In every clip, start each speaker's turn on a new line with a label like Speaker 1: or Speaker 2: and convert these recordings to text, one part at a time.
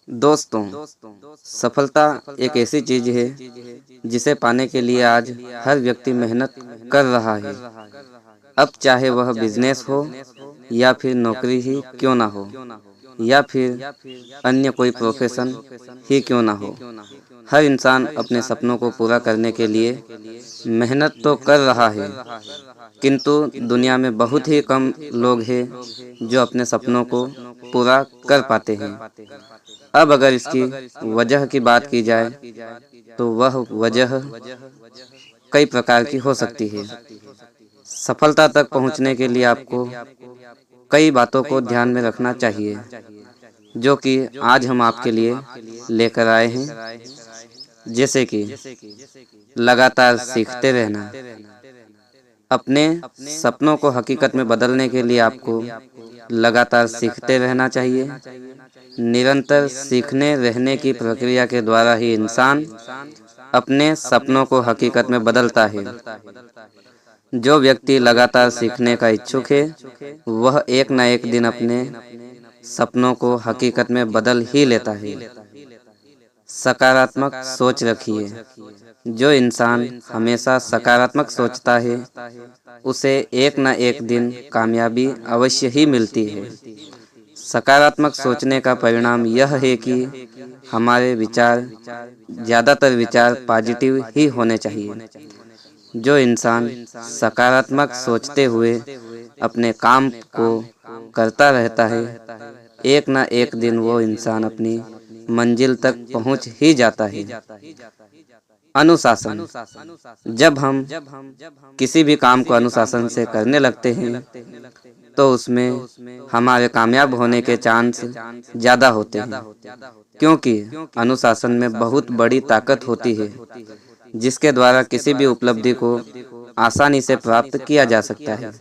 Speaker 1: दोस्तों, सफलता एक ऐसी चीज है जिसे पाने के लिए आज हर व्यक्ति मेहनत कर रहा है। अब चाहे वह बिजनेस हो या फिर नौकरी ही क्यों ना हो या फिर अन्य कोई प्रोफेशन ही क्यों ना हो, हर इंसान अपने सपनों को पूरा करने के लिए मेहनत तो कर रहा है। किंतु दुनिया में बहुत ही कम लोग हैं जो अपने सपनों को पूरा कर पाते हैं। अब अगर इसकी वजह की बात की जाए तो वह वजह कई प्रकार की हो सकती है। सफलता तक पहुंचने के लिए आपको कई बातों को ध्यान में रखना चाहिए, जो कि आज हम आपके लिए लेकर आए हैं। जैसे कि लगातार सीखते रहना। अपने सपनों को हकीकत में बदलने के लिए आपको लगातार सीखते रहना चाहिए। निरंतर सीखने रहने की प्रक्रिया के द्वारा ही इंसान अपने सपनों को हकीकत में बदलता है। जो व्यक्ति लगातार सीखने का इच्छुक है, वह एक न एक दिन अपने सपनों को हकीकत में बदल ही लेता है। सकारात्मक सोच रखिए। जो इंसान हमेशा सकारात्मक सोचता है, उसे एक न एक दिन कामयाबी अवश्य ही मिलती है। सकारात्मक सोचने का परिणाम यह है कि हमारे विचार, ज़्यादातर विचार पॉजिटिव ही होने चाहिए। जो इंसान सकारात्मक सोचते हुए अपने काम को करता रहता है, एक न एक दिन वो इंसान अपनी मंजिल तक पहुंच ही जाता है। अनुशासन। जब हम किसी भी काम को अनुशासन से करने लगते हैं तो उसमें हमारे कामयाब होने के चांस ज़्यादा होते हैं, क्योंकि अनुशासन में बहुत बड़ी ताकत होती है जिसके द्वारा किसी भी उपलब्धि को आसानी से प्राप्त किया जा सकता है।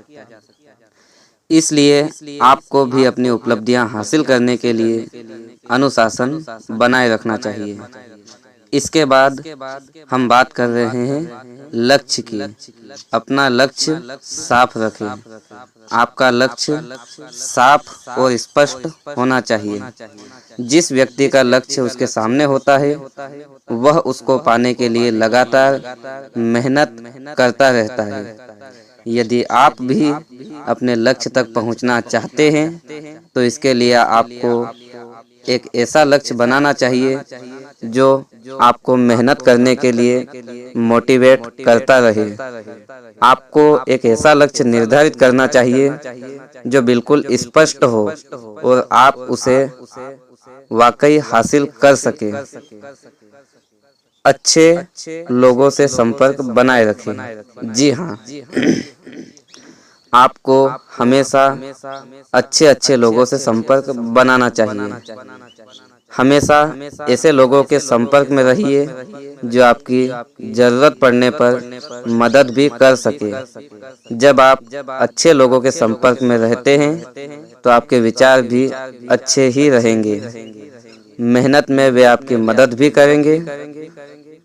Speaker 1: इसलिए आपको भी अपनी उपलब्धियां हासिल करने के लिए अनुशासन बनाए रखना चाहिए। इसके बाद हम बात कर रहे हैं लक्ष्य की। अपना लक्ष्य साफ रखें। आपका लक्ष्य साफ और स्पष्ट होना चाहिए। जिस व्यक्ति का लक्ष्य उसके सामने होता है, वह उसको पाने के लिए लगातार मेहनत करता रहता है। यदि आप भी अपने लक्ष्य तक पहुंचना चाहते हैं, तो इसके लिए आपको एक ऐसा लक्ष्य बनाना चाहिए जो आपको मेहनत करने के लिए मोटिवेट करता रहे। आपको एक ऐसा लक्ष्य निर्धारित करना चाहिए जो बिल्कुल स्पष्ट हो और आप उसे वाकई हासिल कर सके। अच्छे लोगों से संपर्क बनाए रखें। जी हाँ, आपको हमेशा अच्छे अच्छे लोगों से संपर्क बनाना चाहिए। हमेशा ऐसे लोगों के संपर्क में रहिए जो आपकी ज़रूरत पड़ने पर मदद भी कर सके। जब आप अच्छे लोगों के संपर्क में रहते हैं तो आपके विचार भी अच्छे ही रहेंगे। मेहनत में वे आपकी मदद भी करेंगे।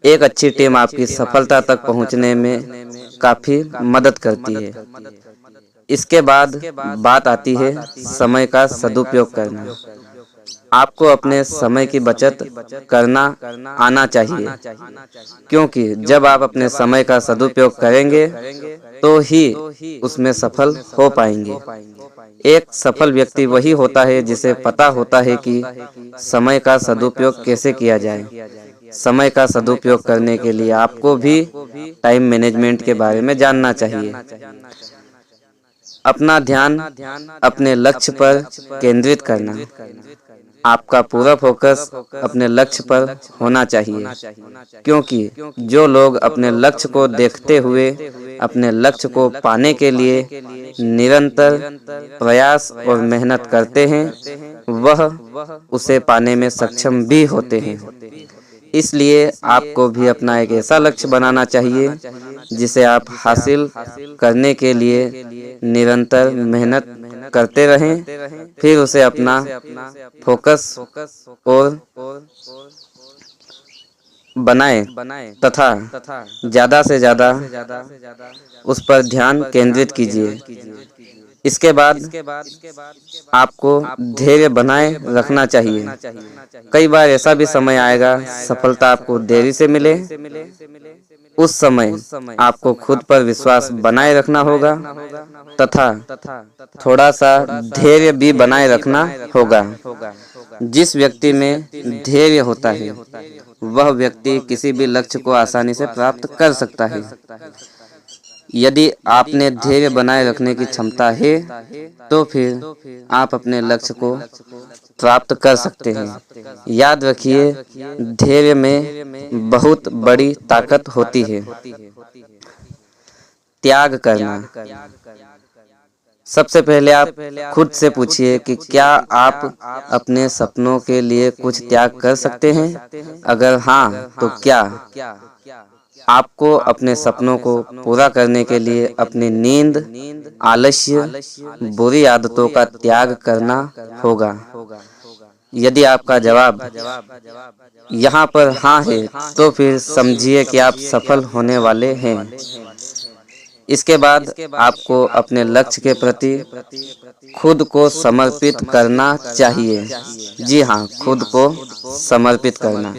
Speaker 1: एक अच्छी टीम आपकी सफलता तक पहुंचने में काफ़ी मदद करती है। इसके बाद बात आती है समय का सदुपयोग करना। आपको अपने समय की बचत करना आना चाहिए, क्योंकि जब आप अपने समय का सदुपयोग करेंगे तो ही उसमें सफल हो पाएंगे। एक सफल व्यक्ति वही होता है जिसे पता होता है कि समय का सदुपयोग कैसे किया जाए। समय का सदुपयोग करने के लिए आपको भी टाइम मैनेजमेंट के बारे में जानना चाहिए। अपना ध्यान अपने लक्ष्य पर केंद्रित करना। आपका पूरा फोकस अपने लक्ष्य पर होना चाहिए, क्योंकि जो लोग अपने लक्ष्य को देखते हुए अपने लक्ष्य को पाने के लिए निरंतर प्रयास और मेहनत करते हैं, वह उसे पाने में सक्षम भी होते हैं। इसलिए आपको भी अपना एक ऐसा लक्ष्य बनाना चाहिए जिसे आप हासिल करने के लिए निरंतर मेहनत करते रहें, फिर उसे अपना फोकस और बनाएं तथा ज़्यादा से ज़्यादा उस पर ध्यान केंद्रित कीजिए। इसके बाद आपको धैर्य बनाए रखना चाहिए। कई बार ऐसा भी समय आएगा सफलता आपको देरी से मिले। उस समय आपको खुद पर विश्वास बनाए रखना होगा तथा थोड़ा सा धैर्य भी बनाए रखना होगा। जिस व्यक्ति में धैर्य होता है वह व्यक्ति किसी भी लक्ष्य को आसानी से प्राप्त कर सकता है। यदि आपने धैर्य बनाए रखने की क्षमता है तो फिर आप अपने लक्ष्य को प्राप्त कर सकते हैं। याद रखिए, धैर्य में बहुत बड़ी ताकत होती है। त्याग करना। सबसे पहले आप खुद से पूछिए कि क्या आप अपने सपनों के लिए कुछ त्याग कर सकते हैं? अगर हाँ, तो क्या? आपको अपने सपनों को पूरा करने के लिए अपनी नींद, आलस्य, बुरी आदतों का त्याग करना होगा। यदि आपका जवाब यहाँ पर हाँ है तो फिर समझिए कि आप सफल होने वाले हैं। इसके बाद आपको अपने लक्ष्य के प्रति खुद को समर्पित करना चाहिए। जी हाँ, खुद को समर्पित करना।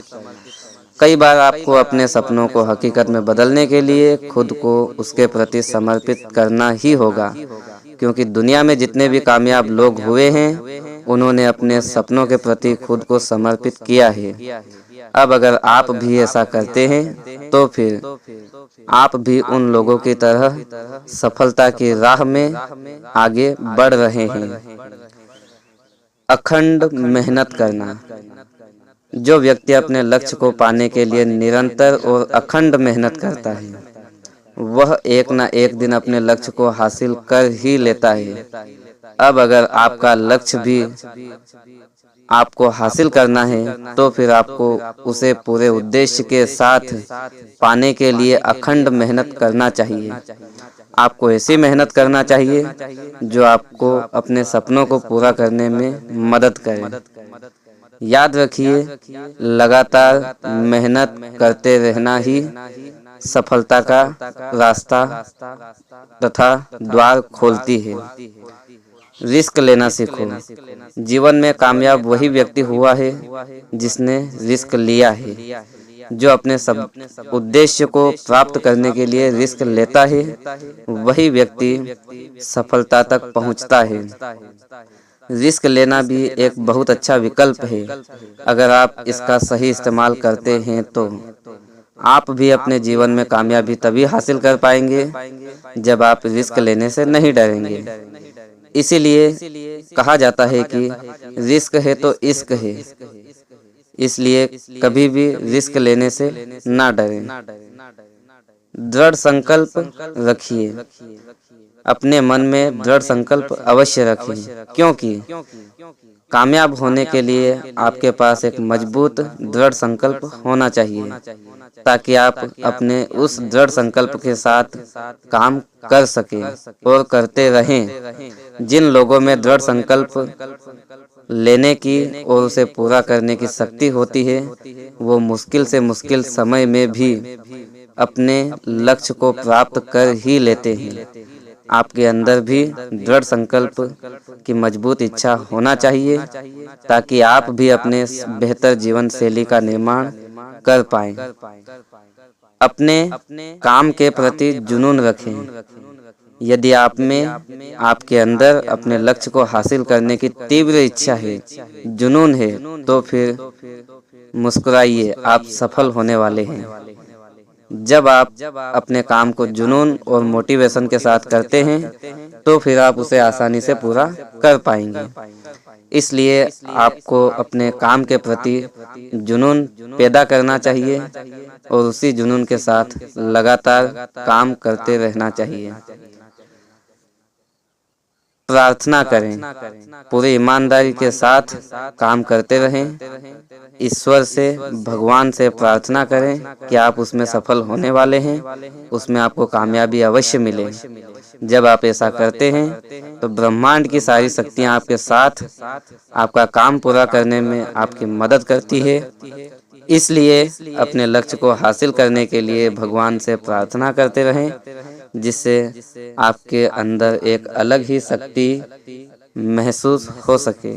Speaker 1: कई बार आपको अपने सपनों को हकीकत में बदलने के लिए खुद को उसके प्रति समर्पित करना ही होगा, क्योंकि दुनिया में जितने भी कामयाब लोग हुए हैं उन्होंने अपने सपनों के प्रति खुद को समर्पित किया है। अब अगर आप भी ऐसा करते हैं तो फिर आप भी उन लोगों की तरह सफलता की राह में आगे बढ़ रहे हैं। अखंड मेहनत करना। जो व्यक्ति अपने लक्ष्य को पाने के लिए निरंतर और अखंड मेहनत करता है वह एक न एक दिन अपने लक्ष्य को हासिल कर ही लेता है। अब अगर आपका लक्ष्य भी आपको हासिल करना है तो फिर आपको उसे पूरे उद्देश्य के साथ पाने के लिए अखंड मेहनत करना चाहिए। आपको ऐसी मेहनत करना चाहिए जो आपको अपने सपनों को पूरा करने में मदद करे। याद रखिए, लगातार मेहनत करते रहना ही सफलता का रास्ता तथा द्वार खोलती है। रिस्क लेना सीखो। जीवन में कामयाब वही व्यक्ति हुआ है जिसने रिस्क लिया है। जो अपने सब उद्देश्य को प्राप्त करने के लिए रिस्क लेता है वही व्यक्ति सफलता तक पहुंचता है। रिस्क लेना भी एक बहुत अच्छा विकल्प है। अगर आप इसका सही इस्तेमाल करते हैं तो आप भी अपने जीवन में कामयाबी तभी हासिल कर पाएंगे जब आप रिस्क लेने से नहीं डरेंगे। इसीलिए कहा जाता है कि रिस्क है तो इश्क है। इसलिए कभी भी रिस्क लेने से ना डरें। दृढ़ संकल्प रखिए। अपने मन में दृढ़ संकल्प अवश्य रखें, क्योंकि कामयाब होने के लिए आपके पास एक मजबूत दृढ़ संकल्प होना चाहिए, ताकि आप अपने उस दृढ़ संकल्प के साथ काम कर सकें और करते रहें। जिन लोगों में दृढ़ संकल्प लेने की और उसे पूरा करने की शक्ति होती है वो मुश्किल से मुश्किल समय में भी अपने लक्ष्य को प्राप्त कर ही लेते हैं। आपके अंदर भी दृढ़ संकल्प की मजबूत इच्छा होना चाहिए ताकि आप भी अपने बेहतर जीवन शैली का निर्माण कर पाएं। अपने काम के प्रति जुनून रखें। यदि आप में आपके अंदर अपने लक्ष्य को हासिल करने की तीव्र इच्छा है, जुनून है, तो फिर मुस्कुराइए, आप सफल होने वाले हैं। जब आप अपने काम को जुनून और मोटिवेशन के साथ करते हैं तो फिर आप उसे आसानी से पूरा कर पाएंगे। इसलिए आपको अपने काम के प्रति जुनून पैदा करना चाहिए और उसी जुनून के साथ लगातार काम करते रहना चाहिए। प्रार्थना करें। पूरी ईमानदारी के साथ काम करते रहें। ईश्वर से, भगवान से प्रार्थना करें कि आप उसमें सफल होने वाले हैं, उसमें आपको कामयाबी अवश्य मिले। जब आप ऐसा करते हैं तो ब्रह्मांड की सारी शक्तियां आपके साथ आपका काम पूरा करने में आपकी मदद करती है। इसलिए अपने लक्ष्य को हासिल करने के लिए भगवान से प्रार्थना करते रहें। जिससे आपके अंदर एक अलग ही शक्ति महसूस हो सके।